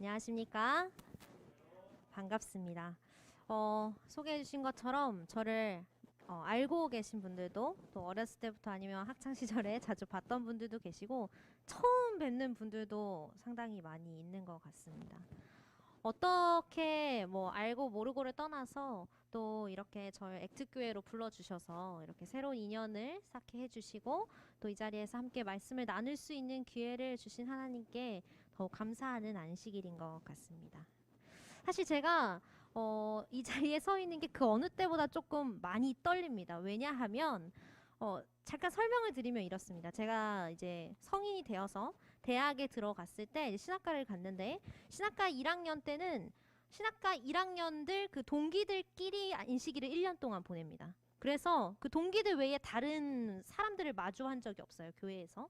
안녕하십니까? 반갑습니다. 소개해 주신 것처럼 저를 알고 계신 분들도 또 어렸을 때부터 아니면 학창 시절에 자주 봤던 분들도 계시고 처음 뵙는 분들도 상당히 많이 있는 것 같습니다. 어떻게 뭐 알고 모르고를 떠나서 또 이렇게 저를 액트교회로 불러주셔서 이렇게 새로운 인연을 쌓게 해주시고 또 이 자리에서 함께 말씀을 나눌 수 있는 기회를 주신 하나님께 더욱 감사하는 안식일인 것 같습니다. 사실 제가 이 자리에 서 있는 게 그 어느 때보다 조금 많이 떨립니다. 왜냐하면 잠깐 설명을 드리면 이렇습니다. 제가 이제 성인이 되어서 대학에 들어갔을 때 이제 신학과를 갔는데 신학과 1학년 때는 신학과 1학년들 그 동기들끼리 안식일을 1년 동안 보냅니다. 그래서 그 동기들 외에 다른 사람들을 마주한 적이 없어요, 교회에서.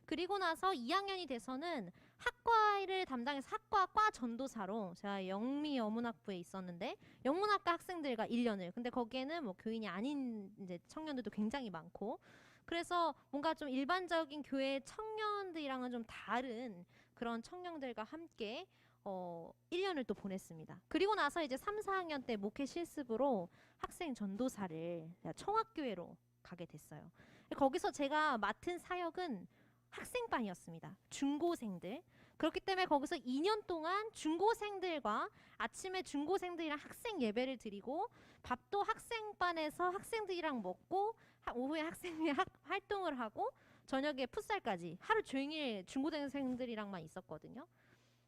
그리고 나서 2학년이 돼서는 학과를 담당해서 학과 전도사로 제가 영미여문학부에 있었는데 영문학과 학생들과 1년을 근데 거기에는 뭐 교인이 아닌 이제 청년들도 굉장히 많고 그래서 뭔가 좀 일반적인 교회 청년들이랑은 좀 다른 그런 청년들과 함께 1년을 또 보냈습니다. 그리고 나서 이제 3, 4학년 때 목회 실습으로 학생 전도사를 청학교회로 가게 됐어요. 거기서 제가 맡은 사역은 학생반이었습니다. 중고생들. 그렇기 때문에 거기서 2년 동안 중고생들과 아침에 중고생들이랑 학생 예배를 드리고 밥도 학생반에서 학생들이랑 먹고 오후에 학생회 활동을 하고 저녁에 풋살까지 하루 종일 중고생들이랑만 있었거든요.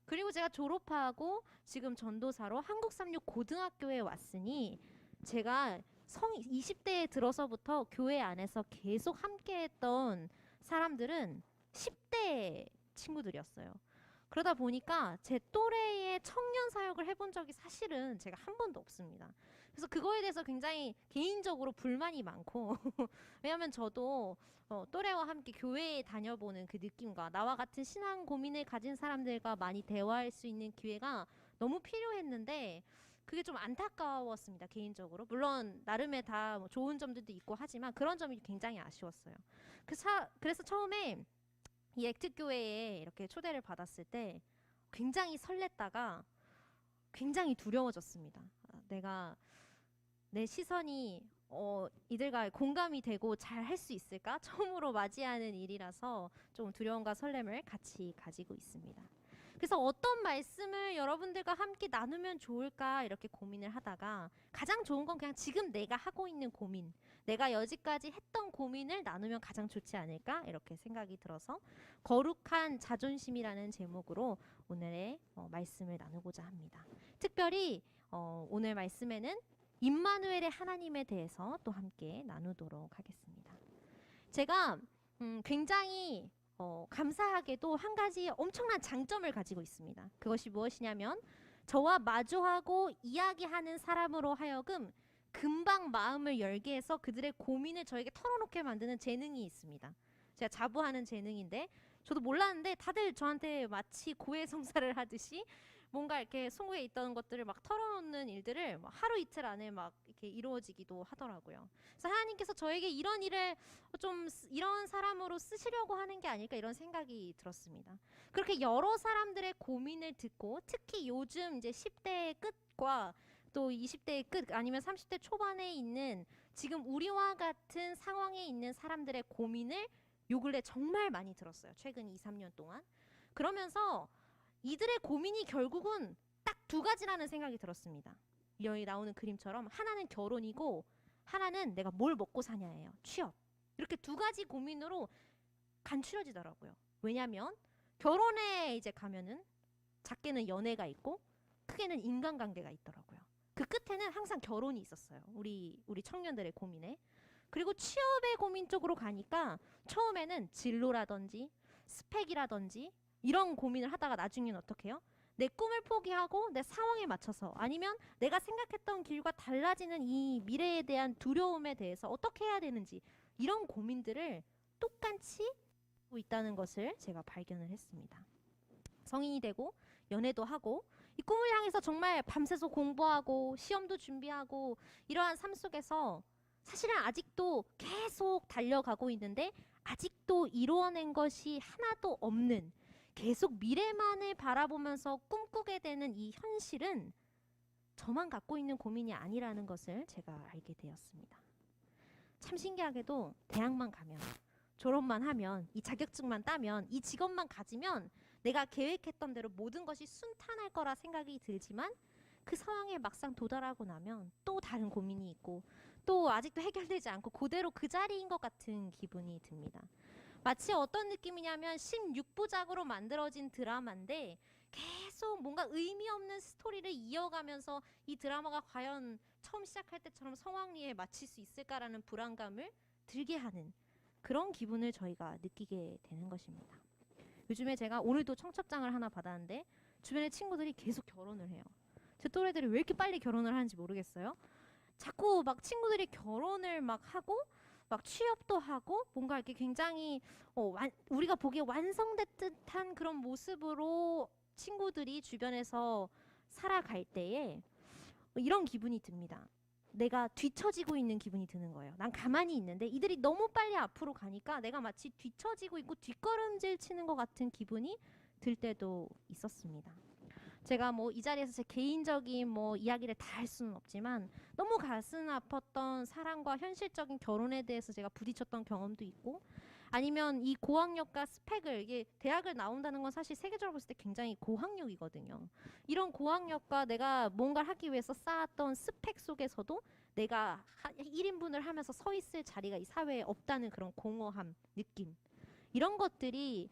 그리고 제가 졸업하고 지금 전도사로 한국삼육 고등학교에 왔으니 제가 20대에 들어서부터 교회 안에서 계속 함께했던 사람들은 10대 친구들이었어요. 그러다 보니까 제 또래의 청년 사역을 해본 적이 사실은 제가 한 번도 없습니다. 그래서 그거에 대해서 굉장히 개인적으로 불만이 많고 왜냐하면 저도 또래와 함께 교회에 다녀보는 그 느낌과 나와 같은 신앙 고민을 가진 사람들과 많이 대화할 수 있는 기회가 너무 필요했는데 그게 좀 안타까웠습니다, 개인적으로. 물론 나름의 다뭐 좋은 점들도 있고 하지만 그런 점이 굉장히 아쉬웠어요. 그래서 처음에 이 액트교회에 이렇게 초대를 받았을 때 굉장히 설렜다가 굉장히 두려워졌습니다. 내가 내 시선이 이들과 공감이 되고 잘 할 수 있을까? 처음으로 맞이하는 일이라서 좀 두려움과 설렘을 같이 가지고 있습니다. 그래서 어떤 말씀을 여러분들과 함께 나누면 좋을까 이렇게 고민을 하다가 가장 좋은 건 그냥 지금 내가 하고 있는 고민, 내가 여지까지 했던 고민을 나누면 가장 좋지 않을까 이렇게 생각이 들어서 거룩한 자존심이라는 제목으로 오늘의 말씀을 나누고자 합니다. 특별히 오늘 말씀에는 임마누엘의 하나님에 대해서 또 함께 나누도록 하겠습니다. 제가 굉장히 감사하게도 한 가지 엄청난 장점을 가지고 있습니다. 그것이 무엇이냐면 저와 마주하고 이야기하는 사람으로 하여금 금방 마음을 열게 해서 그들의 고민을 저에게 털어놓게 만드는 재능이 있습니다. 제가 자부하는 재능인데 저도 몰랐는데 다들 저한테 마치 고해성사를 하듯이 뭔가 이렇게 속에 있던 것들을 막 털어놓는 일들을 막 하루 이틀 안에 막 이렇게 이루어지기도 하더라고요. 그래서 하나님께서 저에게 이런 일을 좀 이런 사람으로 쓰시려고 하는 게 아닐까 이런 생각이 들었습니다. 그렇게 여러 사람들의 고민을 듣고 특히 요즘 이제 10대의 끝과 또 20대의 끝 아니면 30대 초반에 있는 지금 우리와 같은 상황에 있는 사람들의 고민을 요 근래 정말 많이 들었어요. 최근 2, 3년 동안. 그러면서 이들의 고민이 결국은 딱 두 가지라는 생각이 들었습니다. 여기 나오는 그림처럼 하나는 결혼이고 하나는 내가 뭘 먹고 사냐예요. 취업. 이렇게 두 가지 고민으로 간추려지더라고요. 왜냐하면 결혼에 이제 가면은 작게는 연애가 있고 크게는 인간관계가 있더라고요. 그 끝에는 항상 결혼이 있었어요. 우리 청년들의 고민에. 그리고 취업의 고민 쪽으로 가니까 처음에는 진로라든지 스펙이라든지 이런 고민을 하다가 나중에는 어떻게 해요? 내 꿈을 포기하고 내 상황에 맞춰서 아니면 내가 생각했던 길과 달라지는 이 미래에 대한 두려움에 대해서 어떻게 해야 되는지 이런 고민들을 똑같이 하고 있다는 것을 제가 발견을 했습니다. 성인이 되고 연애도 하고 이 꿈을 향해서 정말 밤새서 공부하고 시험도 준비하고 이러한 삶 속에서 사실은 아직도 계속 달려가고 있는데 아직도 이루어낸 것이 하나도 없는 계속 미래만을 바라보면서 꿈꾸게 되는 이 현실은 저만 갖고 있는 고민이 아니라는 것을 제가 알게 되었습니다. 참 신기하게도 대학만 가면, 졸업만 하면, 이 자격증만 따면, 이 직업만 가지면 내가 계획했던 대로 모든 것이 순탄할 거라 생각이 들지만 그 상황에 막상 도달하고 나면 또 다른 고민이 있고 또 아직도 해결되지 않고 그대로 그 자리인 것 같은 기분이 듭니다. 마치 어떤 느낌이냐면 16부작으로 만들어진 드라마인데 계속 뭔가 의미 없는 스토리를 이어가면서 이 드라마가 과연 처음 시작할 때처럼 성황리에 마칠 수 있을까라는 불안감을 들게 하는 그런 기분을 저희가 느끼게 되는 것입니다. 요즘에 제가 오늘도 청첩장을 하나 받았는데 주변에 친구들이 계속 결혼을 해요. 제 또래들이 왜 이렇게 빨리 결혼을 하는지 모르겠어요. 자꾸 막 친구들이 결혼을 막 하고 막 취업도 하고 뭔가 이렇게 굉장히 우리가 보기에 완성된 듯한 그런 모습으로 친구들이 주변에서 살아갈 때에 이런 기분이 듭니다. 내가 뒤처지고 있는 기분이 드는 거예요. 난 가만히 있는데 이들이 너무 빨리 앞으로 가니까 내가 마치 뒤처지고 있고 뒷걸음질 치는 것 같은 기분이 들 때도 있었습니다. 제가 뭐 이 자리에서 제 개인적인 뭐 이야기를 다 할 수는 없지만 너무 가슴 아팠던 사랑과 현실적인 결혼에 대해서 제가 부딪혔던 경험도 있고 아니면 이 고학력과 스펙을 이게 대학을 나온다는 건 사실 세계적으로 봤을 때 굉장히 고학력이거든요. 이런 고학력과 내가 뭔가를 하기 위해서 쌓았던 스펙 속에서도 내가 1인분을 하면서 서 있을 자리가 이 사회에 없다는 그런 공허함, 느낌 이런 것들이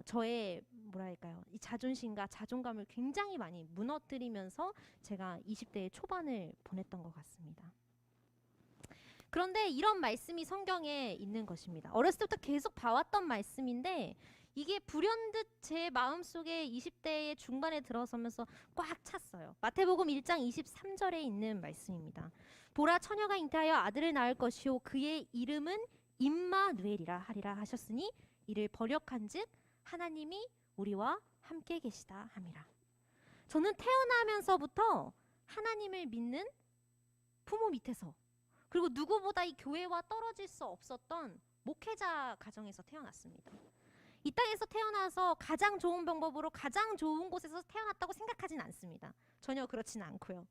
저의 뭐랄까요 이 자존심과 자존감을 굉장히 많이 무너뜨리면서 제가 20대의 초반을 보냈던 것 같습니다. 그런데 이런 말씀이 성경에 있는 것입니다. 어렸을 때부터 계속 봐왔던 말씀인데 이게 불현듯 제 마음속에 20대의 중반에 들어서면서 꽉 찼어요. 마태복음 1장 23절에 있는 말씀입니다. 보라 처녀가 잉태하여 아들을 낳을 것이요 그의 이름은 임마누엘이라 하리라 하셨으니 이를 번역한즉 하나님이 우리와 함께 계시다 함이라. 저는 태어나면서부터 하나님을 믿는 부모 밑에서 그리고 누구보다 이 교회와 떨어질 수 없었던 목회자 가정에서 태어났습니다. 이 땅에서 태어나서 가장 좋은 방법으로 가장 좋은 곳에서 태어났다고 생각하진 않습니다. 전혀 그렇지는 않고요.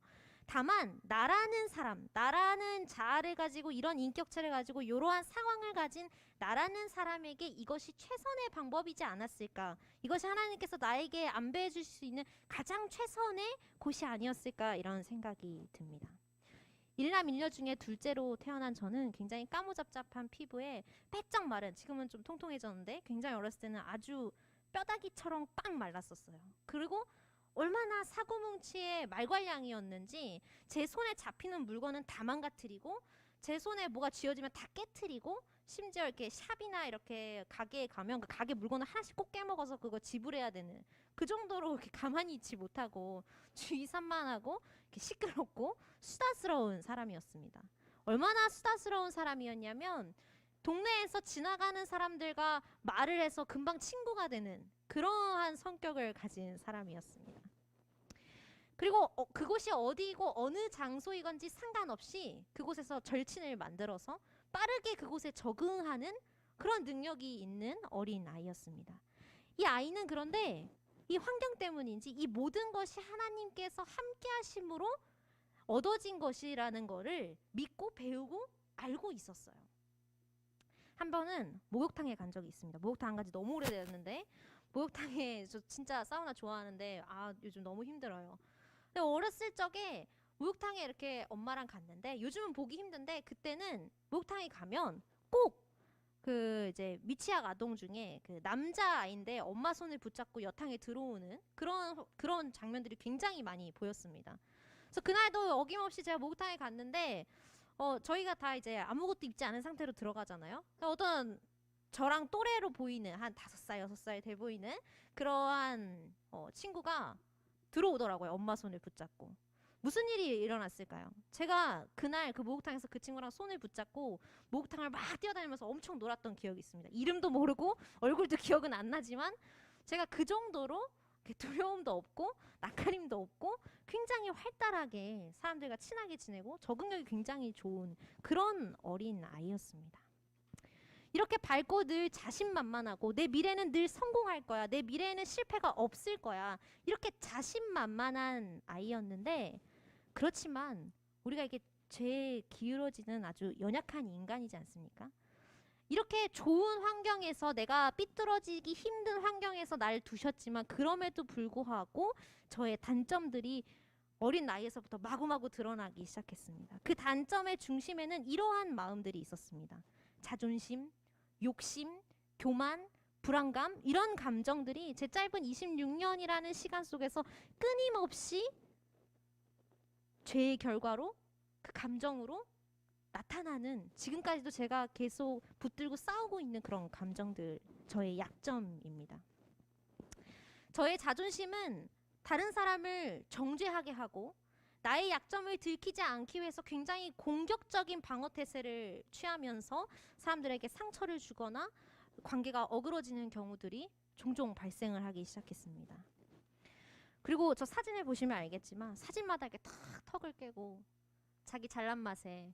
다만 나라는 사람, 나라는 자아를 가지고 이런 인격체를 가지고 이러한 상황을 가진 나라는 사람에게 이것이 최선의 방법이지 않았을까? 이것이 하나님께서 나에게 안배해 주실 수 있는 가장 최선의 곳이 아니었을까? 이런 생각이 듭니다. 일남 일녀 중에 둘째로 태어난 저는 굉장히 까무잡잡한 피부에 빼쩍 마른, 지금은 좀 통통해졌는데 굉장히 어렸을 때는 아주 뼈다귀처럼 빵 말랐었어요. 그리고 얼마나 사고뭉치의 말괄량이었는지 제 손에 잡히는 물건은 다 망가뜨리고 제 손에 뭐가 쥐어지면 다 깨트리고 심지어 이렇게 샵이나 이렇게 가게에 가면 그 가게 물건을 하나씩 꼭 깨먹어서 그거 지불해야 되는 그 정도로 이렇게 가만히 있지 못하고 주의 산만하고 이렇게 시끄럽고 수다스러운 사람이었습니다. 얼마나 수다스러운 사람이었냐면 동네에서 지나가는 사람들과 말을 해서 금방 친구가 되는 그러한 성격을 가진 사람이었습니다. 그리고 그곳이 어디이고 어느 장소이건지 상관없이 그곳에서 절친을 만들어서 빠르게 그곳에 적응하는 그런 능력이 있는 어린 아이였습니다. 이 아이는 그런데 이 환경 때문인지 이 모든 것이 하나님께서 함께 하심으로 얻어진 것이라는 거를 믿고 배우고 알고 있었어요. 한 번은 목욕탕에 간 적이 있습니다. 목욕탕 안 간 지 너무 오래됐는데 목욕탕에 저 진짜 사우나 좋아하는데 요즘 너무 힘들어요. 근데 어렸을 적에 목욕탕에 이렇게 엄마랑 갔는데 요즘은 보기 힘든데 그때는 목욕탕에 가면 꼭 그 이제 미취학 아동 중에 그 남자 아이인데 엄마 손을 붙잡고 여탕에 들어오는 그런 장면들이 굉장히 많이 보였습니다. 그래서 그날도 어김없이 제가 목욕탕에 갔는데 저희가 다 이제 아무것도 입지 않은 상태로 들어가잖아요. 어떤 저랑 또래로 보이는 한 5살, 6살 돼 보이는 그러한 친구가 들어오더라고요. 엄마 손을 붙잡고. 무슨 일이 일어났을까요? 제가 그날 그 목욕탕에서 그 친구랑 손을 붙잡고 목욕탕을 막 뛰어다니면서 엄청 놀았던 기억이 있습니다. 이름도 모르고 얼굴도 기억은 안 나지만 제가 그 정도로 두려움도 없고 낯가림도 없고 굉장히 활달하게 사람들과 친하게 지내고 적응력이 굉장히 좋은 그런 어린 아이였습니다. 이렇게 밝고 늘 자신만만하고 내 미래는 늘 성공할 거야. 내 미래에는 실패가 없을 거야. 이렇게 자신만만한 아이였는데 그렇지만 우리가 이게 죄에 기울어지는 아주 연약한 인간이지 않습니까? 이렇게 좋은 환경에서 내가 삐뚤어지기 힘든 환경에서 날 두셨지만 그럼에도 불구하고 저의 단점들이 어린 나이에서부터 마구마구 드러나기 시작했습니다. 그 단점의 중심에는 이러한 마음들이 있었습니다. 자존심, 욕심, 교만, 불안감 이런 감정들이 제 짧은 26년이라는 시간 속에서 끊임없이 죄의 결과로 그 감정으로 나타나는 지금까지도 제가 계속 붙들고 싸우고 있는 그런 감정들 저의 약점입니다. 저의 자존심은 다른 사람을 정죄하게 하고 나의 약점을 들키지 않기 위해서 굉장히 공격적인 방어 태세를 취하면서 사람들에게 상처를 주거나 관계가 어그러지는 경우들이 종종 발생을 하기 시작했습니다. 그리고 저 사진을 보시면 알겠지만 사진마다 이렇게 탁 턱을 깨고 자기 잘난 맛에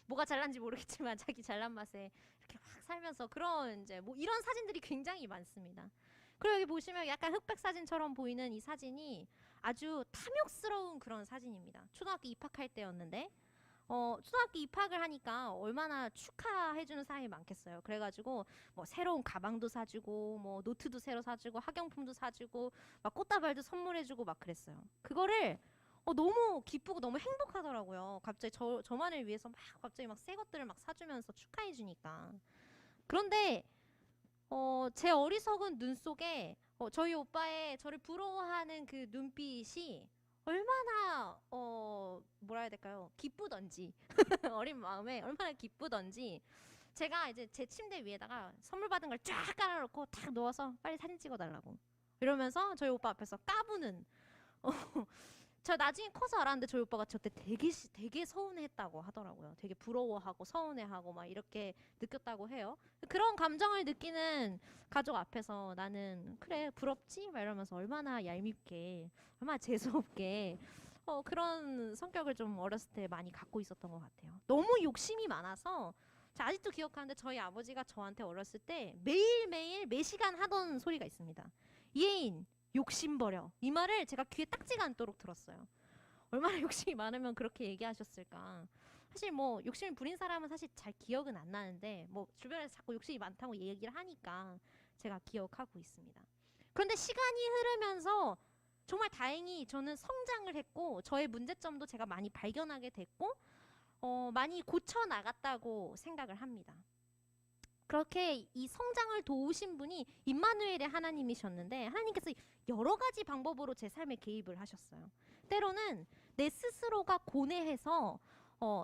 뭐가 잘난지 모르겠지만 자기 잘난 맛에 이렇게 확 살면서 그런 이제 뭐 이런 사진들이 굉장히 많습니다. 그리고 여기 보시면 약간 흑백 사진처럼 보이는 이 사진이 아주 탐욕스러운 그런 사진입니다. 초등학교 입학할 때였는데 초등학교 입학을 하니까 얼마나 축하해주는 사람이 많겠어요. 그래가지고 뭐 새로운 가방도 사주고 뭐 노트도 새로 사주고 학용품도 사주고 막 꽃다발도 선물해주고 막 그랬어요. 그거를 너무 기쁘고 너무 행복하더라고요. 갑자기 저만을 위해서 막 갑자기 막 새 것들을 막 사주면서 축하해주니까. 그런데 제 어리석은 눈 속에 저희 오빠의 저를 부러워하는 그 눈빛이 얼마나 뭐라 해야 될까요? 기쁘던지 어린 마음에 얼마나 기쁘던지 제가 이제 제 침대 위에다가 선물 받은 걸 쫙 깔아놓고 탁 놓아서 빨리 사진 찍어달라고 이러면서 저희 오빠 앞에서 까부는 저 나중에 커서 알았는데 저희 오빠가 저때 되게 서운했다고 하더라고요. 되게 부러워하고 서운해하고 막 이렇게 느꼈다고 해요. 그런 감정을 느끼는 가족 앞에서 나는 그래 부럽지? 막 이러면서 얼마나 얄밉게 얼마나 재수없게 그런 성격을 좀 어렸을 때 많이 갖고 있었던 것 같아요. 너무 욕심이 많아서 아직도 기억하는데 저희 아버지가 저한테 어렸을 때 매일매일 매시간 하던 소리가 있습니다. 예인 욕심 버려. 이 말을 제가 귀에 딱지가 않도록 들었어요. 얼마나 욕심이 많으면 그렇게 얘기하셨을까. 사실 뭐 욕심을 부린 사람은 사실 잘 기억은 안 나는데 뭐 주변에서 자꾸 욕심이 많다고 얘기를 하니까 제가 기억하고 있습니다. 그런데 시간이 흐르면서 정말 다행히 저는 성장을 했고 저의 문제점도 제가 많이 발견하게 됐고 많이 고쳐 나갔다고 생각을 합니다. 그렇게 이 성장을 도우신 분이 임마누엘의 하나님이셨는데 하나님께서 여러 가지 방법으로 제 삶에 개입을 하셨어요. 때로는 내 스스로가 고뇌해서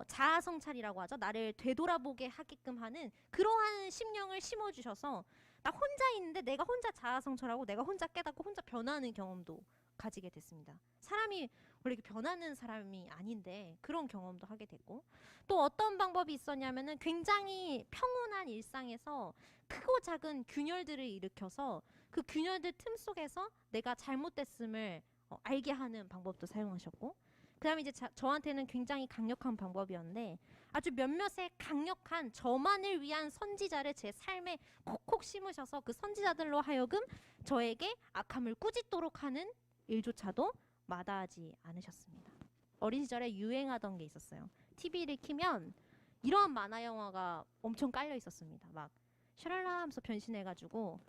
자아 성찰이라고 하죠. 나를 되돌아보게 하게끔 하는 그러한 심령을 심어주셔서 나 혼자 있는데 내가 혼자 자아 성찰하고 내가 혼자 깨닫고 혼자 변하는 경험도 가지게 됐습니다. 사람이 원래 이렇게 변하는 사람이 아닌데 그런 경험도 하게 됐고 또 어떤 방법이 있었냐면은 굉장히 평온한 일상에서 크고 작은 균열들을 일으켜서 그 균열들 틈 속에서 내가 잘못됐음을 알게 하는 방법도 사용하셨고 그 다음에 이제 저한테는 굉장히 강력한 방법이었는데 아주 몇몇의 강력한 저만을 위한 선지자를 제 삶에 콕콕 심으셔서 그 선지자들로 하여금 저에게 악함을 꾸짖도록 하는 일조차도 마다하지 않으셨습니다. 어린 시절에 유행하던 게 있었어요. TV를 키면 이런 만화 영화가 엄청 깔려 있었습니다. 막 샤랄라 하면서 변신해가지고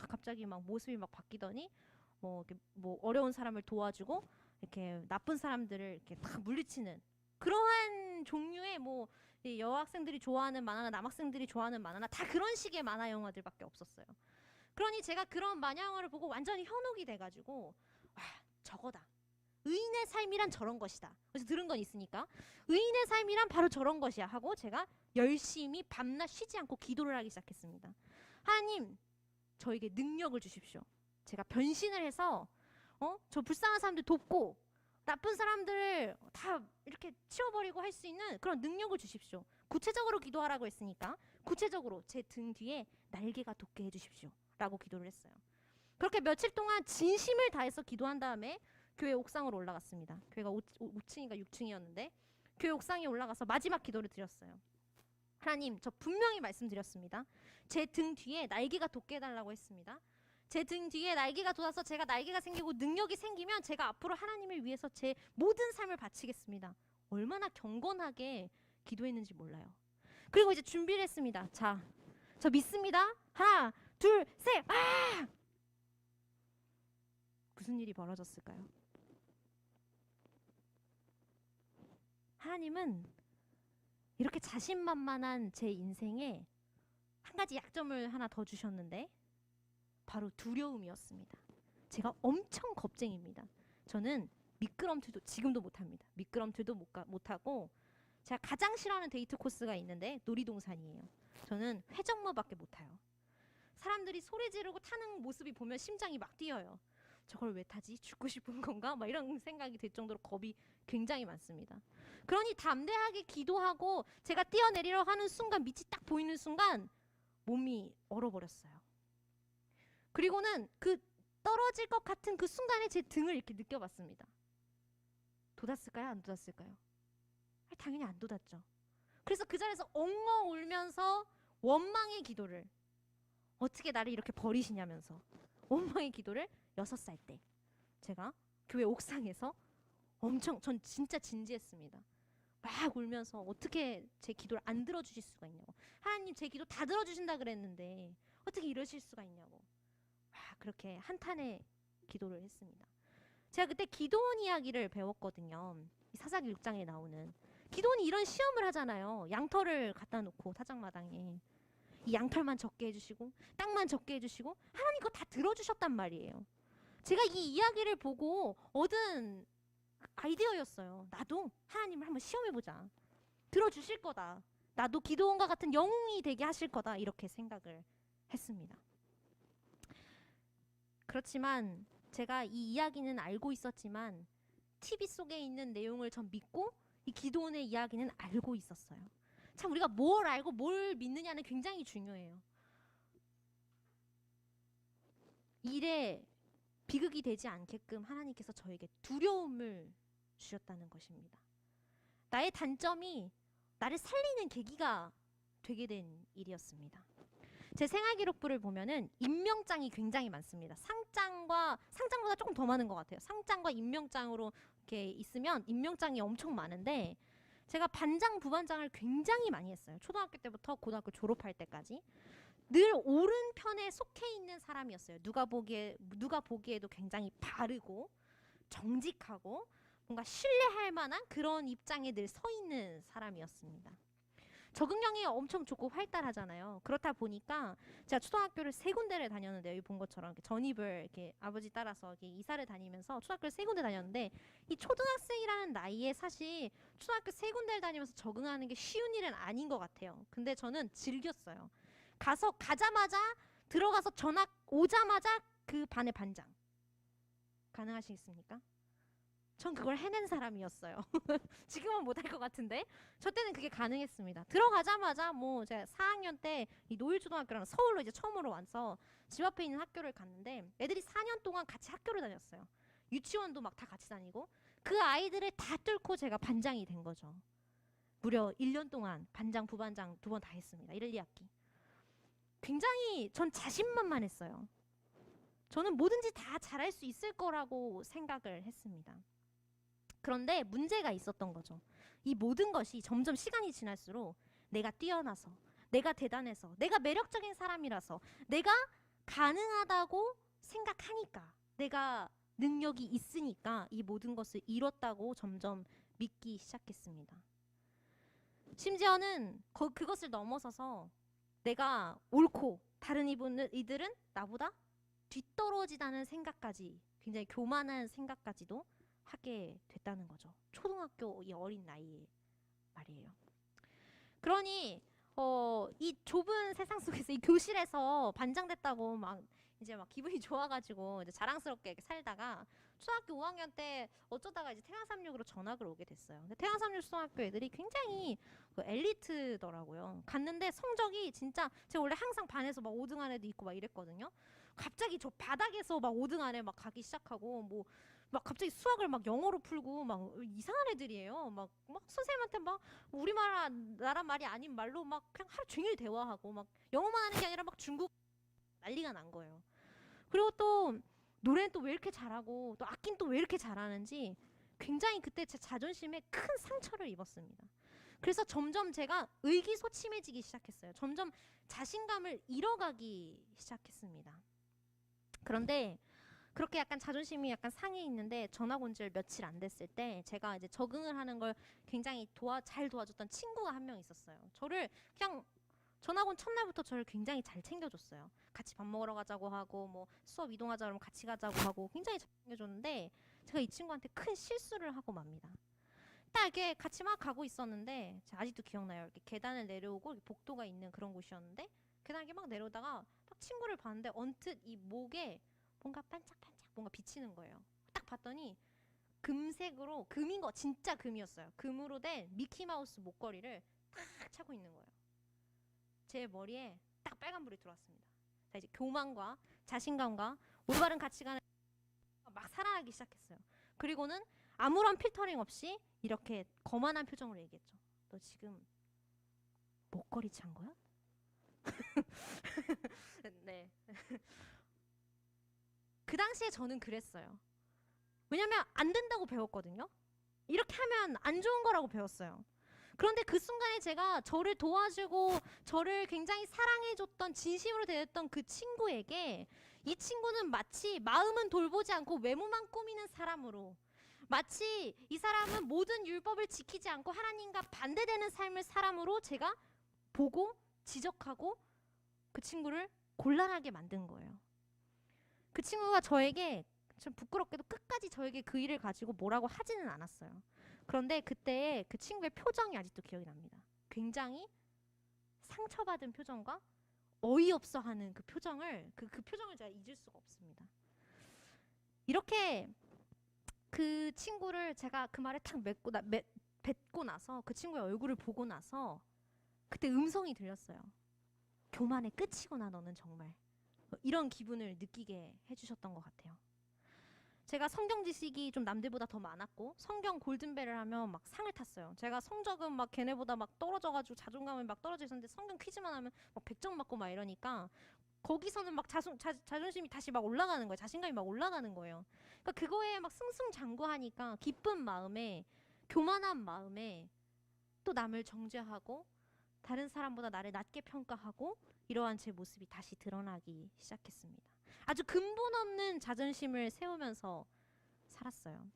갑자기 막 모습이 막 바뀌더니 뭐 어려운 사람을 도와주고 이렇게 나쁜 사람들을 이렇게 딱 물리치는 그러한 종류의 뭐 여학생들이 좋아하는 만화나 남학생들이 좋아하는 만화나 다 그런 식의 만화 영화들밖에 없었어요. 그러니 제가 그런 만화 영화를 보고 완전히 현혹이 돼가지고 저거다. 의인의 삶이란 저런 것이다. 그래서 들은 건 있으니까 의인의 삶이란 바로 저런 것이야 하고 제가 열심히 밤낮 쉬지 않고 기도를 하기 시작했습니다. 하나님 저에게 능력을 주십시오. 제가 변신을 해서 저 불쌍한 사람들 돕고 나쁜 사람들을 다 이렇게 치워버리고 할 수 있는 그런 능력을 주십시오. 구체적으로 기도하라고 했으니까 구체적으로 제 등 뒤에 날개가 돋게 해주십시오 라고 기도를 했어요. 그렇게 며칠 동안 진심을 다해서 기도한 다음에 교회 옥상으로 올라갔습니다. 교회가 5층인가 6층이었는데 교회 옥상에 올라가서 마지막 기도를 드렸어요. 하나님, 저 분명히 말씀드렸습니다. 제 등 뒤에 날개가 돋게 해달라고 했습니다. 제 등 뒤에 날개가 돋아서 제가 날개가 생기고 능력이 생기면 제가 앞으로 하나님을 위해서 제 모든 삶을 바치겠습니다. 얼마나 경건하게 기도했는지 몰라요. 그리고 이제 준비를 했습니다. 자, 저 믿습니다. 하나, 둘, 셋. 아! 무슨 일이 벌어졌을까요? 하나님은 이렇게 자신만만한 제 인생에 한 가지 약점을 하나 더 주셨는데 바로 두려움이었습니다. 제가 엄청 겁쟁입니다. 저는 미끄럼틀도 지금도 못합니다. 미끄럼틀도 못하고 제가 가장 싫어하는 데이트 코스가 있는데 놀이동산이에요. 저는 회전목마밖에 못 타요. 사람들이 소리 지르고 타는 모습이 보면 심장이 막 뛰어요. 저걸 왜 타지? 죽고 싶은 건가? 막 이런 생각이 들 정도로 겁이 굉장히 많습니다. 그러니 담대하게 기도하고 제가 뛰어내리려 하는 순간, 밑이 딱 보이는 순간 몸이 얼어버렸어요. 그리고는 그 떨어질 것 같은 그 순간에 제 등을 이렇게 느껴봤습니다. 돋았을까요? 안 돋았을까요? 당연히 안 돋았죠. 그래서 그 자리에서 엉엉 울면서 원망의 기도를, 어떻게 나를 이렇게 버리시냐면서 원망의 기도를 6살 때 제가 교회 옥상에서 엄청, 전 진짜 진지했습니다. 막 울면서 어떻게 제 기도를 안 들어주실 수가 있냐고. 하나님, 제 기도 다 들어주신다 그랬는데 어떻게 이러실 수가 있냐고. 그렇게 한탄의 기도를 했습니다. 제가 그때 기도원 이야기를 배웠거든요. 이 사사기 6장에 나오는. 기도원이 이런 시험을 하잖아요. 양털을 갖다 놓고 타작마당에 이 양털만 적게 해주시고 땅만 적게 해주시고 하나님 그거 다 들어주셨단 말이에요. 제가 이 이야기를 보고 얻은 아이디어였어요. 나도 하나님을 한번 시험해보자. 들어주실 거다. 나도 기도원과 같은 영웅이 되게 하실 거다. 이렇게 생각을 했습니다. 그렇지만 제가 이 이야기는 알고 있었지만 TV 속에 있는 내용을 전 믿고 이 기도원의 이야기는 알고 있었어요. 참 우리가 뭘 알고 뭘 믿느냐는 굉장히 중요해요. 일에 비극이 되지 않게끔 하나님께서 저에게 두려움을 주셨다는 것입니다. 나의 단점이 나를 살리는 계기가 되게 된 일이었습니다. 제 생활기록부를 보면은 임명장이 굉장히 많습니다. 상장보다 조금 더 많은 것 같아요. 상장과 임명장으로 이렇게 있으면 임명장이 엄청 많은데 제가 반장, 부반장을 굉장히 많이 했어요. 초등학교 때부터 고등학교 졸업할 때까지. 늘 오른편에 속해 있는 사람이었어요. 누가 보기에도 굉장히 바르고 정직하고 뭔가 신뢰할 만한 그런 입장에 늘 서 있는 사람이었습니다. 적응력이 엄청 좋고 활달하잖아요. 그렇다 보니까 제가 초등학교를 3군데를 다녔는데 여기 본 것처럼 이렇게 전입을 이렇게 아버지 따라서 이렇게 이사를 다니면서 초등학교를 3군데 다녔는데 이 초등학생이라는 나이에 사실 초등학교 3군데를 다니면서 적응하는 게 쉬운 일은 아닌 것 같아요. 근데 저는 즐겼어요. 가자마자 들어가서 전학 오자마자 그 반의 반장. 가능하시겠습니까? 전 그걸 해낸 사람이었어요. 지금은 못할 것 같은데 저 때는 그게 가능했습니다. 들어가자마자 뭐 제가 4학년 때 이 노일초등학교랑 서울로 이제 처음으로 와서 집 앞에 있는 학교를 갔는데 애들이 4년 동안 같이 학교를 다녔어요. 유치원도 막 다 같이 다니고 그 아이들을 다 뚫고 제가 반장이 된 거죠. 무려 1년 동안 반장, 부반장 2번 다 했습니다. 1, 2학기. 굉장히 전 자신만만했어요. 저는 뭐든지 다 잘할 수 있을 거라고 생각을 했습니다. 그런데 문제가 있었던 거죠. 이 모든 것이 점점 시간이 지날수록 내가 뛰어나서, 내가 대단해서, 내가 매력적인 사람이라서, 내가 가능하다고 생각하니까, 내가 능력이 있으니까 이 모든 것을 이뤘다고 점점 믿기 시작했습니다. 심지어는 그것을 넘어서서 내가 옳고 다른 이들은 나보다 뒤떨어지다는 생각까지, 굉장히 교만한 생각까지도 하게 됐다는 거죠. 초등학교 이 어린 나이에 말이에요. 그러니 이 좁은 세상 속에서 이 교실에서 반장 됐다고 막 이제 막 기분이 좋아가지고 이제 자랑스럽게 살다가 초등학교 5학년 때 어쩌다가 이제 태양삼육으로 전학을 오게 됐어요. 근데 태양삼육 초등학교 애들이 굉장히 그 엘리트더라고요. 갔는데 성적이 진짜 제가 원래 항상 반에서 막 5등 안에도 있고 막 이랬거든요. 갑자기 저 바닥에서 막 5등 안에 막 가기 시작하고 뭐 막 갑자기 수학을 막 영어로 풀고 막 이상한 애들이에요. 막 선생님한테 막 우리말 나라 말이 아닌 말로 막 그냥 하루 종일 대화하고 막 영어만 하는 게 아니라 막 중국 난리가 난 거예요. 그리고 또 노래는 또 왜 이렇게 잘하고 또 악기는 또 왜 이렇게 잘하는지 굉장히 그때 제 자존심에 큰 상처를 입었습니다. 그래서 점점 제가 의기소침해지기 시작했어요. 점점 자신감을 잃어가기 시작했습니다. 그런데 그렇게 약간 자존심이 약간 상해 있는데 전학 온 지 며칠 안 됐을 때 제가 이제 적응을 하는 걸 굉장히 잘 도와줬던 친구가 한 명 있었어요. 저를 그냥 전학 온 첫날부터 저를 굉장히 잘 챙겨줬어요. 같이 밥 먹으러 가자고 하고 뭐 수업 이동하자 그러면 같이 가자고 하고 굉장히 잘 챙겨줬는데 제가 이 친구한테 큰 실수를 하고 맙니다. 딱 이렇게 같이 막 가고 있었는데 제가 아직도 기억나요. 이렇게 계단을 내려오고 이렇게 복도가 있는 그런 곳이었는데 계단 이렇게 막 내려오다가 딱 친구를 봤는데 언뜻 이 목에 뭔가 반짝반짝 뭔가 비치는 거예요. 딱 봤더니 금색으로 금인 거 진짜 금이었어요. 금으로 된 미키마우스 목걸이를 딱 차고 있는 거예요. 제 머리에 딱 빨간불이 들어왔습니다. 자, 이제 교만과 자신감과 올바른 가치관을 막 살아나기 시작했어요. 그리고는 아무런 필터링 없이 이렇게 거만한 표정으로 얘기했죠. 너 지금 목걸이 찬 거야? 네. 그 당시에 저는 그랬어요. 왜냐면 안 된다고 배웠거든요. 이렇게 하면 안 좋은 거라고 배웠어요. 그런데 그 순간에 제가 저를 도와주고 저를 굉장히 사랑해줬던 진심으로 대했던 그 친구에게 이 친구는 마치 마음은 돌보지 않고 외모만 꾸미는 사람으로 마치 이 사람은 모든 율법을 지키지 않고 하나님과 반대되는 삶을 사람으로 제가 보고 지적하고 그 친구를 곤란하게 만든 거예요. 그 친구가 저에게 좀 부끄럽게도 끝까지 저에게 그 일을 가지고 뭐라고 하지는 않았어요. 그런데 그때 그 친구의 표정이 아직도 기억이 납니다. 굉장히 상처받은 표정과 어이없어 하는 그 표정을 그 표정을 제가 잊을 수가 없습니다. 이렇게 그 친구를 제가 그 말을 탁 뱉고 나서 그 친구의 얼굴을 보고 나서 그때 음성이 들렸어요. 교만의 끝이구나 너는 정말. 이런 기분을 느끼게 해주셨던 것 같아요. 제가 성경 지식이 좀 남들보다 더 많았고 성경 골든벨을 하면 막 상을 탔어요. 제가 성적은 막 걔네보다 막 떨어져가지고 자존감이 막 떨어져 있었는데 성경 퀴즈만 하면 막 100점 맞고 막 이러니까 거기서는 막 자존심이 다시 막 올라가는 거예요. 자신감이 막 올라가는 거예요. 그러니까 그거에 막 승승장구하니까 기쁜 마음에 교만한 마음에 또 남을 정죄하고 다른 사람보다 나를 낮게 평가하고 이러한 제 모습이 다시 드러나기 시작했습니다. 아주 근본 없는 자존심을 세우면서 살았어요.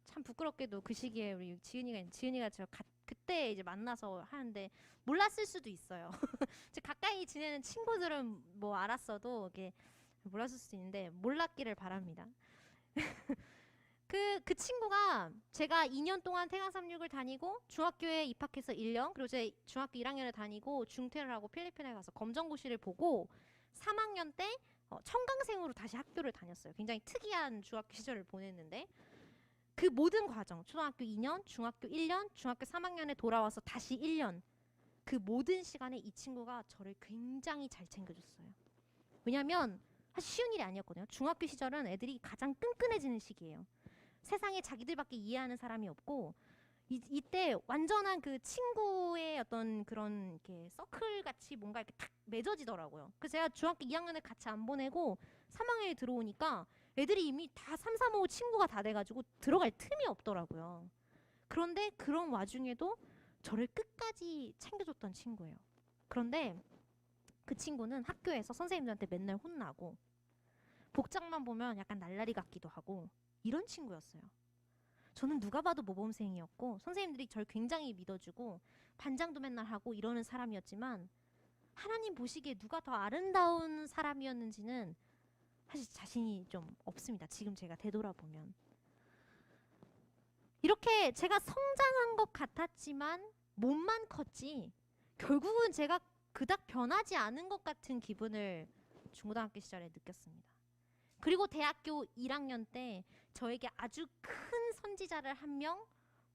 참 부끄럽게도 그 시기에 우리 지은이가 저 그때 이제 만나서 하는데 몰랐을 수도 있어요. 가까이 지내는 친구들은 뭐 알았어도 이게 몰랐을 수도 있는데 몰랐기를 바랍니다. 그 친구가 제가 2년 동안 태강삼육을 다니고 중학교에 입학해서 1년 그리고 제 중학교 1학년을 다니고 중퇴를 하고 필리핀에 가서 검정고시를 보고 3학년 때 청강생으로 다시 학교를 다녔어요. 굉장히 특이한 중학교 시절을 보냈는데 그 모든 과정 초등학교 2년, 중학교 1년, 중학교 3학년에 돌아와서 다시 1년 그 모든 시간에 이 친구가 저를 굉장히 잘 챙겨줬어요. 왜냐면 사실 쉬운 일이 아니었거든요. 중학교 시절은 애들이 가장 끈끈해지는 시기예요. 세상에 자기들밖에 이해하는 사람이 없고 이때 완전한 그 친구의 어떤 그런 이렇게 서클 같이 뭔가 이렇게 탁 맺어지더라고요. 그래서 제가 중학교 2학년을 같이 안 보내고 3학년에 들어오니까 애들이 이미 다 3, 3, 5 친구가 다 돼가지고 들어갈 틈이 없더라고요. 그런데 그런 와중에도 저를 끝까지 챙겨줬던 친구예요. 그런데 그 친구는 학교에서 선생님들한테 맨날 혼나고 복장만 보면 약간 날라리 같기도 하고 이런 친구였어요. 저는 누가 봐도 모범생이었고 선생님들이 저를 굉장히 믿어주고 반장도 맨날 하고 이러는 사람이었지만 하나님 보시기에 누가 더 아름다운 사람이었는지는 사실 자신이 좀 없습니다. 지금 제가 되돌아보면. 이렇게 제가 성장한 것 같았지만 몸만 컸지 결국은 제가 그닥 변하지 않은 것 같은 기분을 중고등학교 시절에 느꼈습니다. 그리고 대학교 1학년 때 저에게 아주 큰 선지자를 한 명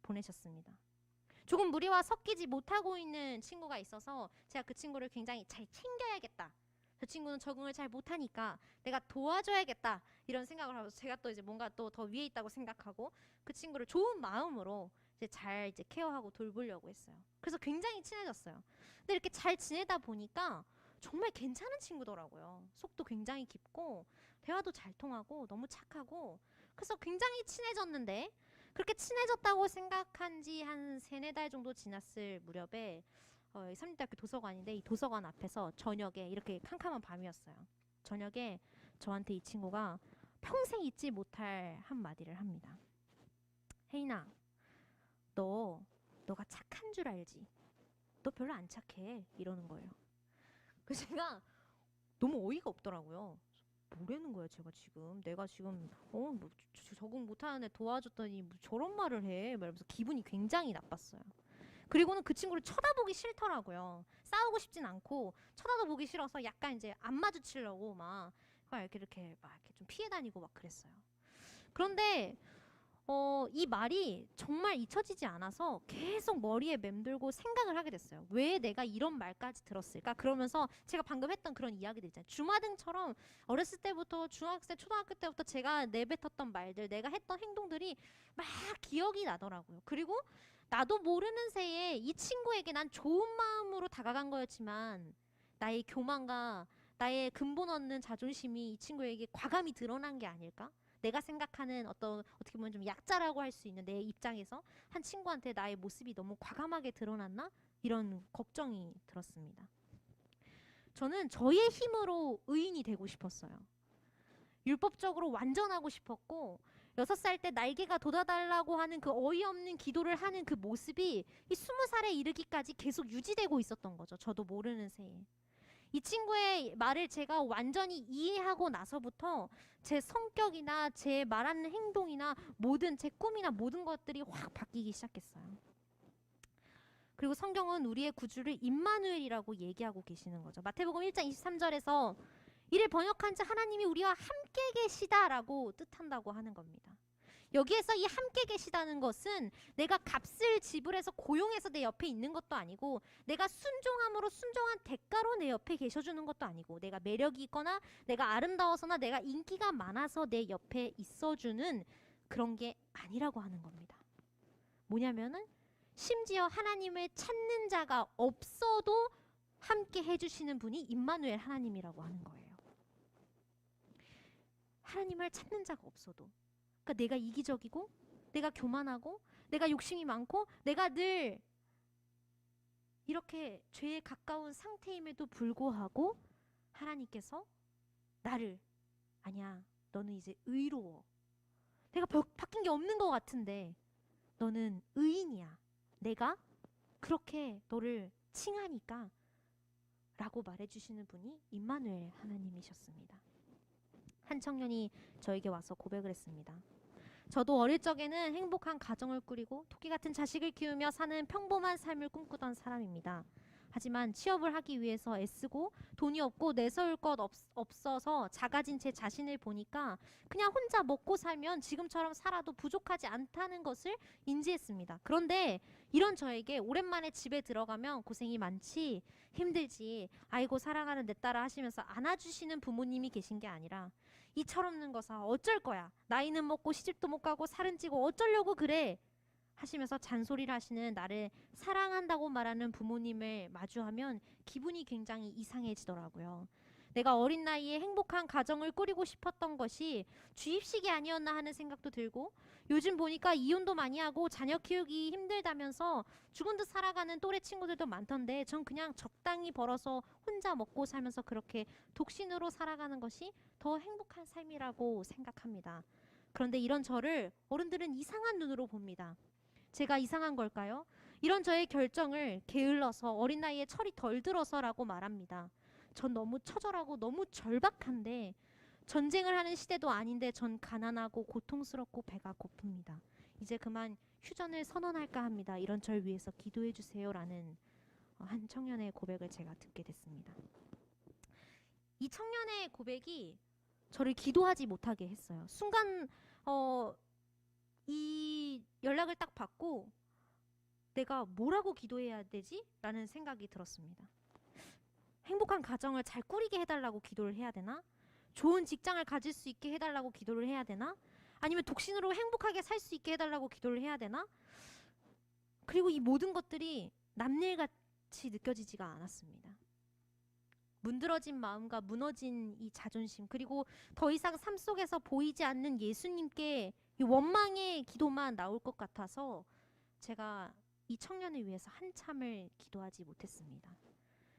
보내셨습니다. 조금 무리와 섞이지 못하고 있는 친구가 있어서 제가 그 친구를 굉장히 잘 챙겨야겠다. 저 친구는 적응을 잘 못하니까 내가 도와줘야겠다 이런 생각을 하면서 제가 또 이제 뭔가 또 더 위에 있다고 생각하고 그 친구를 좋은 마음으로 이제 잘 이제 케어하고 돌보려고 했어요. 그래서 굉장히 친해졌어요. 근데 이렇게 잘 지내다 보니까 정말 괜찮은 친구더라고요. 속도 굉장히 깊고 대화도 잘 통하고 너무 착하고 그래서 굉장히 친해졌는데 그렇게 친해졌다고 생각한 지 한 세네 달 정도 지났을 무렵에 삼립대학교 도서관인데 이 도서관 앞에서 저녁에 이렇게 캄캄한 밤이었어요. 저녁에 저한테 이 친구가 평생 잊지 못할 한마디를 합니다. 혜인아, 너가 착한 줄 알지? 너 별로 안 착해. 이러는 거예요. 그래서 제가 너무 어이가 없더라고요. 뭐라는 거야, 제가 지금. 내가 지금, 뭐, 적응 못하는 애 도와줬더니 뭐 저런 말을 해. 말하면서 기분이 굉장히 나빴어요. 그리고는 그 친구를 쳐다보기 싫더라고요. 싸우고 싶진 않고, 쳐다도 보기 싫어서 약간 이제 안 마주치려고 막 이렇게 막 이렇게 좀 피해 다니고 막 그랬어요. 그런데 이 말이 정말 잊혀지지 않아서 계속 머리에 맴돌고 생각을 하게 됐어요. 왜 내가 이런 말까지 들었을까? 그러면서 제가 방금 했던 그런 이야기들 있잖아요. 주마등처럼 어렸을 때부터 중학생, 초등학교 때부터 제가 내뱉었던 말들, 내가 했던 행동들이 막 기억이 나더라고요. 그리고 나도 모르는 새에 이 친구에게 난 좋은 마음으로 다가간 거였지만 나의 교만과 나의 근본 없는 자존심이 이 친구에게 과감히 드러난 게 아닐까? 내가 생각하는 어떻게 보면 좀 약자라고 할 수 있는 내 입장에서 한 친구한테 나의 모습이 너무 과감하게 드러났나? 이런 걱정이 들었습니다. 저는 저의 힘으로 의인이 되고 싶었어요. 율법적으로 완전하고 싶었고 6살 때 날개가 돋아달라고 하는 그 어이없는 기도를 하는 그 모습이 이 20살에 이르기까지 계속 유지되고 있었던 거죠. 저도 모르는 새에. 이 친구의 말을 제가 완전히 이해하고 나서부터 제 성격이나 제 말하는 행동이나 모든 제 꿈이나 모든 것들이 확 바뀌기 시작했어요. 그리고 성경은 우리의 구주를 임마누엘이라고 얘기하고 계시는 거죠. 마태복음 1장 23절에서 이를 번역한 자 하나님이 우리와 함께 계시다라고 뜻한다고 하는 겁니다. 여기에서 이 함께 계시다는 것은 내가 값을 지불해서 고용해서 내 옆에 있는 것도 아니고 내가 순종함으로 순종한 대가로 내 옆에 계셔주는 것도 아니고 내가 매력이 있거나 내가 아름다워서나 내가 인기가 많아서 내 옆에 있어주는 그런 게 아니라고 하는 겁니다. 뭐냐면은 심지어 하나님을 찾는 자가 없어도 함께 해주시는 분이 임마누엘 하나님이라고 하는 거예요. 하나님을 찾는 자가 없어도 그러니까 내가 이기적이고 내가 교만하고 내가 욕심이 많고 내가 늘 이렇게 죄에 가까운 상태임에도 불구하고 하나님께서 나를 아니야 너는 이제 의로워 내가 바뀐 게 없는 것 같은데 너는 의인이야 내가 그렇게 너를 칭하니까 라고 말해주시는 분이 임마누엘 하나님이셨습니다. 한 청년이 저에게 와서 고백을 했습니다. 저도 어릴 적에는 행복한 가정을 꾸리고 토끼 같은 자식을 키우며 사는 평범한 삶을 꿈꾸던 사람입니다. 하지만 취업을 하기 위해서 애쓰고 돈이 없고 내세울 것 없어서 작아진 제 자신을 보니까 그냥 혼자 먹고 살면 지금처럼 살아도 부족하지 않다는 것을 인지했습니다. 그런데 이런 저에게 오랜만에 집에 들어가면 고생이 많지 힘들지 아이고 사랑하는 내 딸아 하시면서 안아주시는 부모님이 계신 게 아니라 이 철없는 거사 어쩔 거야 나이는 먹고 시집도 못 가고 살은 찌고 어쩌려고 그래 하시면서 잔소리를 하시는 나를 사랑한다고 말하는 부모님을 마주하면 기분이 굉장히 이상해지더라고요. 내가 어린 나이에 행복한 가정을 꾸리고 싶었던 것이 주입식이 아니었나 하는 생각도 들고 요즘 보니까 이혼도 많이 하고 자녀 키우기 힘들다면서 죽은 듯 살아가는 또래 친구들도 많던데 전 그냥 적당히 벌어서 혼자 먹고 살면서 그렇게 독신으로 살아가는 것이 더 행복한 삶이라고 생각합니다. 그런데 이런 저를 어른들은 이상한 눈으로 봅니다. 제가 이상한 걸까요? 이런 저의 결정을 게을러서 어린 나이에 철이 덜 들어서라고 말합니다. 전 너무 처절하고 너무 절박한데 전쟁을 하는 시대도 아닌데 전 가난하고 고통스럽고 배가 고픕니다. 이제 그만 휴전을 선언할까 합니다. 이런 절 위해서 기도해 주세요라는 한 청년의 고백을 제가 듣게 됐습니다. 이 청년의 고백이 저를 기도하지 못하게 했어요. 순간 이 연락을 딱 받고 내가 뭐라고 기도해야 되지? 라는 생각이 들었습니다. 행복한 가정을 잘 꾸리게 해달라고 기도를 해야 되나? 좋은 직장을 가질 수 있게 해달라고 기도를 해야 되나? 아니면 독신으로 행복하게 살 수 있게 해달라고 기도를 해야 되나? 그리고 이 모든 것들이 남일같이 느껴지지가 않았습니다. 문드러진 마음과 무너진 이 자존심, 그리고 더 이상 삶 속에서 보이지 않는 예수님께 이 원망의 기도만 나올 것 같아서 제가 이 청년을 위해서 한참을 기도하지 못했습니다.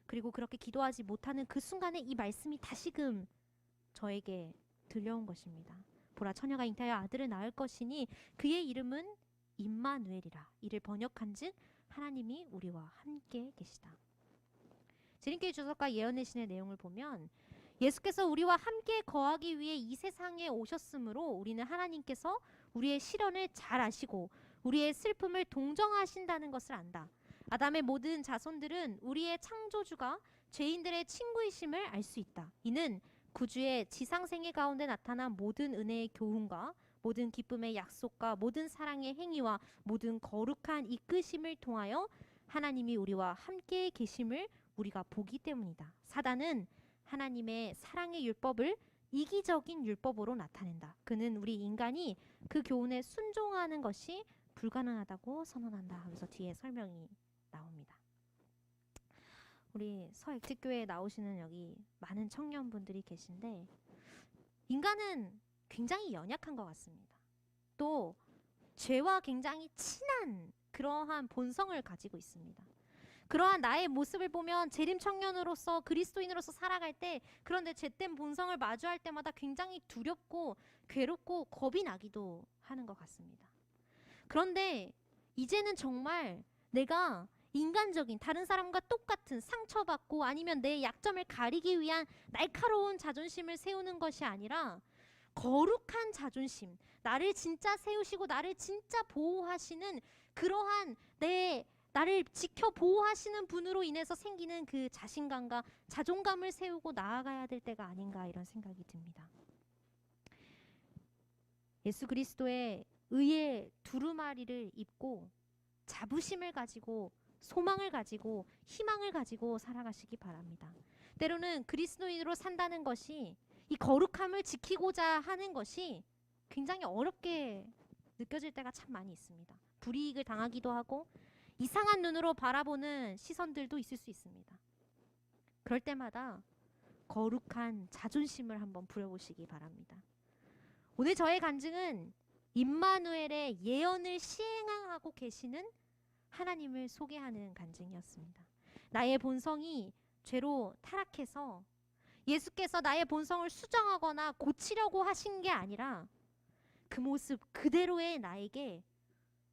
그리고 그렇게 기도하지 못하는 그 순간에 이 말씀이 다시금 저에게 들려온 것입니다. 보라, 처녀가 잉태하여 아들을 낳을 것이니 그의 이름은 임마누엘이라. 이를 번역한즉 하나님이 우리와 함께 계시다. 재림교회 주석과 예언의 신의 내용을 보면 예수께서 우리와 함께 거하기 위해 이 세상에 오셨으므로 우리는 하나님께서 우리의 시련을 잘 아시고 우리의 슬픔을 동정하신다는 것을 안다. 아담의 모든 자손들은 우리의 창조주가 죄인들의 친구이심을 알 수 있다. 이는 구주의 지상생애 가운데 나타난 모든 은혜의 교훈과 모든 기쁨의 약속과 모든 사랑의 행위와 모든 거룩한 이끄심을 통하여 하나님이 우리와 함께 계심을 우리가 보기 때문이다. 사단은 하나님의 사랑의 율법을 이기적인 율법으로 나타낸다. 그는 우리 인간이 그 교훈에 순종하는 것이 불가능하다고 선언한다 하면서 뒤에 설명이 나옵니다. 우리 서액트교회에 나오시는 여기 많은 청년분들이 계신데 인간은 굉장히 연약한 것 같습니다. 또 죄와 굉장히 친한 그러한 본성을 가지고 있습니다. 그러한 나의 모습을 보면 재림 청년으로서 그리스도인으로서 살아갈 때 그런데 죄된 본성을 마주할 때마다 굉장히 두렵고 괴롭고 겁이 나기도 하는 것 같습니다. 그런데 이제는 정말 내가 인간적인 다른 사람과 똑같은 상처받고 아니면 내 약점을 가리기 위한 날카로운 자존심을 세우는 것이 아니라 거룩한 자존심, 나를 진짜 세우시고 나를 진짜 보호하시는 그러한 나를 지켜 보호하시는 분으로 인해서 생기는 그 자신감과 자존감을 세우고 나아가야 될 때가 아닌가 이런 생각이 듭니다. 예수 그리스도의 의의 두루마리를 입고 자부심을 가지고 소망을 가지고 희망을 가지고 살아가시기 바랍니다. 때로는 그리스도인으로 산다는 것이 이 거룩함을 지키고자 하는 것이 굉장히 어렵게 느껴질 때가 참 많이 있습니다. 불이익을 당하기도 하고 이상한 눈으로 바라보는 시선들도 있을 수 있습니다. 그럴 때마다 거룩한 자존심을 한번 부려보시기 바랍니다. 오늘 저의 간증은 임마누엘의 예언을 시행하고 계시는 하나님을 소개하는 간증이었습니다. 나의 본성이 죄로 타락해서 예수께서 나의 본성을 수정하거나 고치려고 하신 게 아니라 그 모습 그대로의 나에게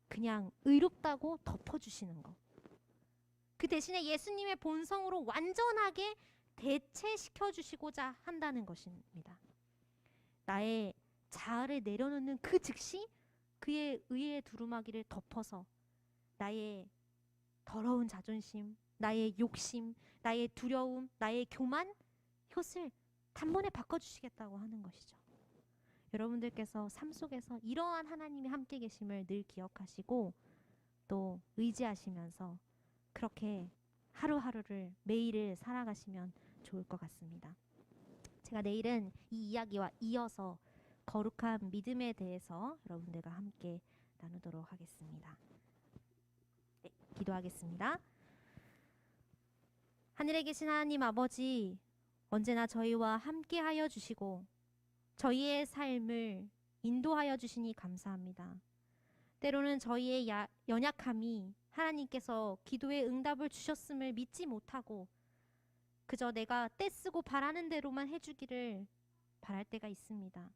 그냥 의롭다고 덮어주시는 것. 그 대신에 예수님의 본성으로 완전하게 대체시켜 주시고자 한다는 것입니다. 나의 자아를 내려놓는 그 즉시 그의 의의 두루마기를 덮어서 나의 더러운 자존심, 나의 욕심, 나의 두려움, 나의 교만, 혓을 단번에 바꿔주시겠다고 하는 것이죠. 여러분들께서 삶 속에서 이러한 하나님이 함께 계심을 늘 기억하시고 또 의지하시면서 그렇게 하루하루를 매일을 살아가시면 좋을 것 같습니다. 제가 내일은 이 이야기와 이어서 거룩한 믿음에 대해서 여러분들과 함께 나누도록 하겠습니다. 네, 기도하겠습니다. 하늘에 계신 하나님 아버지, 언제나 저희와 함께하여 주시고 저희의 삶을 인도하여 주시니 감사합니다. 때로는 저희의 연약함이 하나님께서 기도의 응답을 주셨음을 믿지 못하고 그저 내가 떼쓰고 바라는 대로만 해주기를 바랄 때가 있습니다.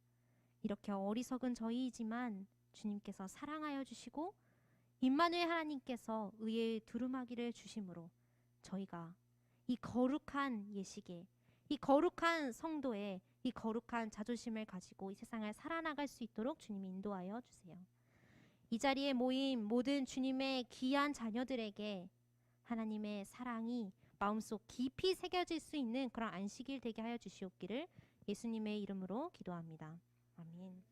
이렇게 어리석은 저희이지만 주님께서 사랑하여 주시고 임마누엘 하나님께서 의의 두루마기를 주심으로 저희가 이 거룩한 예식에, 이 거룩한 성도에, 이 거룩한 자존심을 가지고 이 세상을 살아나갈 수 있도록 주님이 인도하여 주세요. 이 자리에 모인 모든 주님의 귀한 자녀들에게 하나님의 사랑이 마음속 깊이 새겨질 수 있는 그런 안식일 되게 하여 주시옵기를 예수님의 이름으로 기도합니다. 아멘.